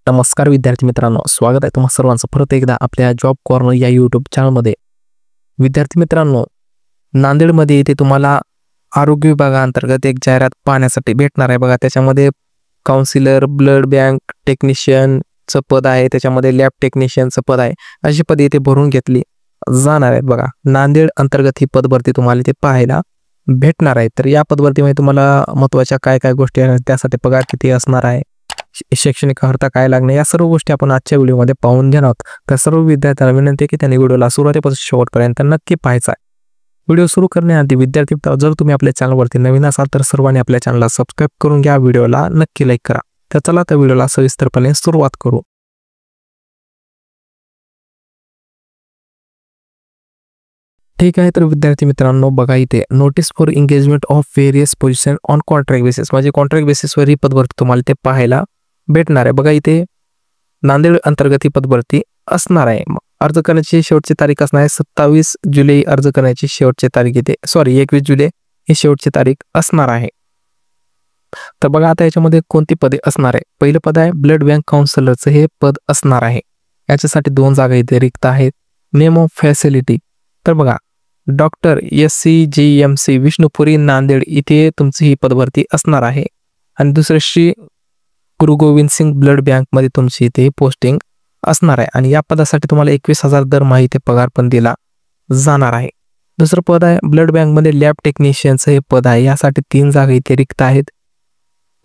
नमस्कार विद्यार्थी मित्रांनो, स्वागत आहे तुम्हा सर्वांचं परत एकदा आपल्या जॉब कॉर्नर या यूट्यूब चॅनलमध्ये। विद्यार्थी मित्रांनो, नांदेडमध्ये इथे तुम्हाला आरोग्य विभागाअंतर्गत एक जाहिरात पाहण्यासाठी भेटणार आहे बघा। त्याच्यामध्ये काउन्सिलर, ब्लड बँक टेक्निशियनचं पद आहे, त्याच्यामध्ये लॅब टेक्निशियनचं पद आहे, अशी पदे इथे भरून घेतली जाणार आहेत बघा। नांदेड अंतर्गत ही पदभरती तुम्हाला इथे पाहायला भेटणार आहे। तर या पदभरतीमध्ये तुम्हाला महत्त्वाच्या काय काय गोष्टी आहेत, त्यासाठी पगार किती असणार आहे, शैक्षणिक अर्हता काय लागणे, या सर्व गोष्टी आपण आजच्या व्हिडिओमध्ये पाहून घेणार आहोत। तर सर्व विद्यार्थ्यांना विनंती आहे की त्यांनी व्हिडिओला सुरुवातीपासून शेवटपर्यंत नक्की पाहायचा आहे। व्हिडिओ सुरू करण्याआधी विद्यार्थी जर तुम्ही आपल्या चॅनलवरती नवीन असाल तर सर्वांनी आपल्या चॅनलला सबस्क्राइब करून घ्या, व्हिडिओला नक्की लाईक करा। तर चला त्या व्हिडिओला सविस्तरपणे सुरुवात करू। ठीक आहे, तर विद्यार्थी मित्रांनो बघा, इथे notice for engagement of various position on contract basis, म्हणजे कॉन्ट्रॅक्ट बेसिसवर ही पदभरती तुम्हाला ते पाहायला भेटणार आहे बघा। इथे नांदेड अंतर्गत ही पदभरती असणार आहे। अर्ज करण्याची शेवटची तारीख असणार आहे 27 जुलै। अर्ज करण्याची शेवटची तारीख इथे 21 जुलै ही शेवटची तारीख असणार आहे। तर बघा आता याच्यामध्ये कोणती पदे असणार आहे। पहिलं पद आहे ब्लड बँक काउन्सिलरचं हे पद असणार आहे। याच्यासाठी 2 जागा इथे रिक्त आहेत। नेम ऑफ फॅसिलिटी, तर बघा डॉक्टर SCGMC विष्णुपुरी नांदेड इथे तुमची ही पदभरती असणार आहे। आणि दुसरं श्री गुरु गोविंद सिंग ब्लड बँक मध्ये तुमची इथे पोस्टिंग असणार आहे। आणि या पदासाठी तुम्हाला 21,000 दरमहा इथे पगार पण दिला जाणार आहे। दुसरं पद आहे ब्लड बँक मध्ये लॅब टेक्निशियनचं हे पद आहे। यासाठी 3 जागा इथे रिक्त आहेत।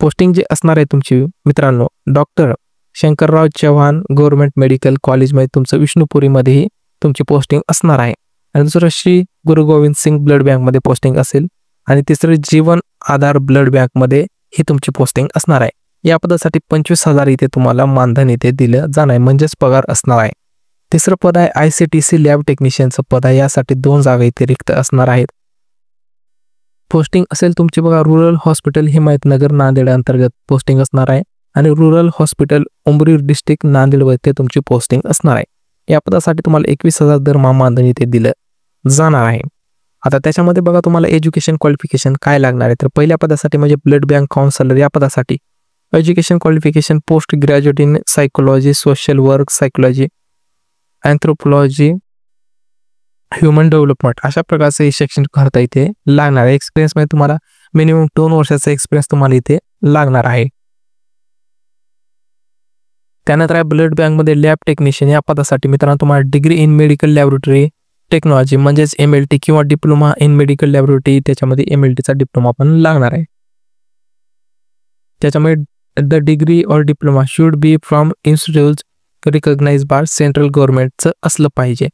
पोस्टिंग जे असणार आहे तुमची मित्रांनो, doctor Shankarrao Chavan government medical कॉलेजमध्ये तुमचं विष्णुपुरीमध्येही तुमची पोस्टिंग असणार आहे। आणि दुसरं श्री गुरु गोविंद सिंग ब्लड बँक मध्ये पोस्टिंग असेल। आणि तिसरं जीवन आधार ब्लड बँक मध्ये ही तुमची पोस्टिंग असणार आहे। या पदासाठी 25,000 इथे तुम्हाला मानधन इथे दिलं जाणार आहे, म्हणजेच पगार असणार आहे। तिसरं पद आहे ICTC लॅब टेक्निशियनचं पद आहे। यासाठी 2 जागा इथे रिक्त असणार आहेत। पोस्टिंग असेल तुमची बघा रूरल हॉस्पिटल हिमायतनगर नांदेड अंतर्गत पोस्टिंग असणार आहे। आणि rural hospital Umri district Nanded मध्ये तुमची पोस्टिंग असणार आहे। या पदासाठी तुम्हाला 21,000 दरमहा मानधन इथे दिलं जाणार आहे। आता त्याच्यामध्ये बघा तुम्हाला एज्युकेशन क्वालिफिकेशन काय लागणार आहे। तर पहिल्या पदासाठी म्हणजे ब्लड बँक काउन्सिलर या पदासाठी education qualification post graduate in psychology, social work, psychology, anthropology, human development अशा प्रकारचे शैक्षणिक अर्हता इथे लागणार आहे। एक्सपिरियन्स मध्ये तुम्हाला मिनिमम 2 वर्षाचा एक्सपिरियन्स तुम्हाला इथे लागणार आहे। त्यानंतर आहे ब्लड बँक मध्ये लॅब टेक्निशियन या पदासाठी मित्रांनो तुम्हाला degree in medical laboratory technology म्हणजेच MLT किंवा डिप्लोमा इन मेडिकल लॅबोरेटरी, त्याच्यामध्ये MLTचा डिप्लोमा पण लागणार आहे। त्याच्यामध्ये द डिग्री और diploma should be from institute recognised by central गव्हर्नमेंटचं असलं पाहिजे।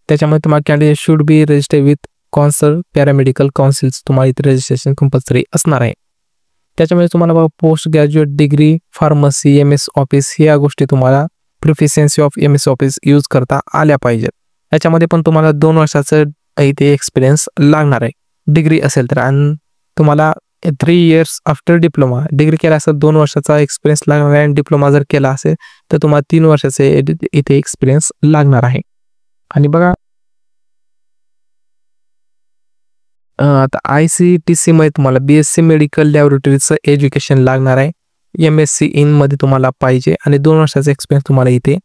त्याच्यामध्ये तुम्हाला candidate should be registered with council paramedical councils, तुम्हाला इथे रजिस्ट्रेशन कंपल्सरी असणार आहे। त्याच्यामध्ये तुम्हाला बघा post graduate degree pharmacy, MS office या गोष्टी तुम्हाला proficiency of MS office use करता आल्या पाहिजेत। याच्यामध्ये पण तुम्हाला 2 वर्षाचं इथे एक्सपिरियन्स लागणार आहे डिग्री असेल तर। आणि तुम्हाला 3 years आफ्टर डिप्लोमा डिग्री केला असेल 2 वर्षाचा एक्सपिरियन्स लागणार आहे। आणि डिप्लोमा जर केला असेल तर तुम्हाला 3 वर्षाचे इथे एक्सपिरियन्स लागणार आहे। आणि बघा आता ICTC मध्ये तुम्हाला BSc मेडिकल लॅबोरेटरीचं एज्युकेशन लागणार आहे। MSc इन मध्ये तुम्हाला पाहिजे आणि 2 वर्षाचा एक्सपिरियन्स तुम्हाला इथे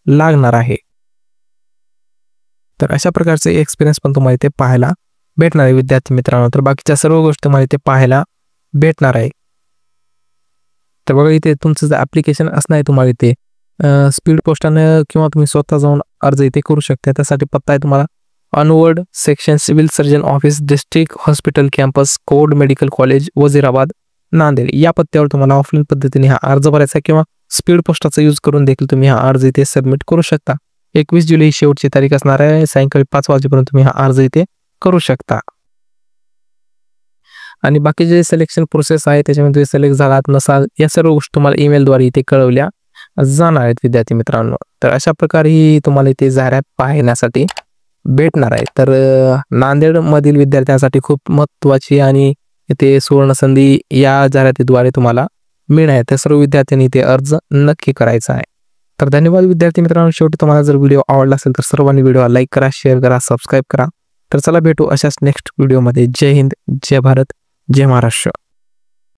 लागणार आहे। तर अशा प्रकारचे एक्सपिरियन्स पण तुम्हाला इथे पाहायला भेटणार आहे विद्यार्थी मित्रांनो। तर बाकीच्या सर्व गोष्टी तुम्हाला इथे पाहायला भेटणार आहे। तर बघा इथे तुमचं जे ॲप्लिकेशन असणार आहे तुम्हाला इथे स्पीड पोस्टानं किंवा तुम्ही स्वतः जाऊन अर्ज इथे करू शकता। त्यासाठी पत्ता आहे तुम्हाला onward section civil surgeon office, district hospital campus, code medical college, Wazirabad, Nanded या पत्त्यावर तुम्हाला ऑफलाईन पद्धतीने हा अर्ज भरायचा किंवा स्पीड पोस्टाचा यूज करून देखील तुम्ही हा अर्ज इथे सबमिट करू शकता। 21 जुलै ही शेवटची तारीख असणार आहे। सायंकाळी 5 वाजेपर्यंत तुम्ही हा अर्ज इथे करू शकता। आणि बाकी जे सिलेक्शन प्रोसेस आहे त्याच्यामध्ये सिलेक्ट झालात नसाल या सर्व गोष्टी तुम्हाला ईमेलद्वारे इथे कळवल्या जाणार आहेत विद्यार्थी मित्रांनो। तर अशा प्रकारे ही तुम्हाला इथे जाहिरात पाहण्यासाठी भेटणार आहे। तर नांदेड मधील विद्यार्थ्यांसाठी खूप महत्त्वाची आणि इथे सुवर्ण संधी या जाहिरातीद्वारे तुम्हाला मिळणार आहे। तर सर्व विद्यार्थ्यांनी इथे अर्ज नक्की करायचा आहे। तर धन्यवाद विद्यार्थी मित्रांनो। शेवटी तुम्हाला जर व्हिडिओ आवडला असेल तर सर्वांनी व्हिडिओ लाईक करा, शेअर करा, सबस्क्राईब करा। तर चला भेटू अशाच नेक्स्ट व्हिडिओमध्ये। जय हिंद, जय भारत, जय महाराष्ट्र।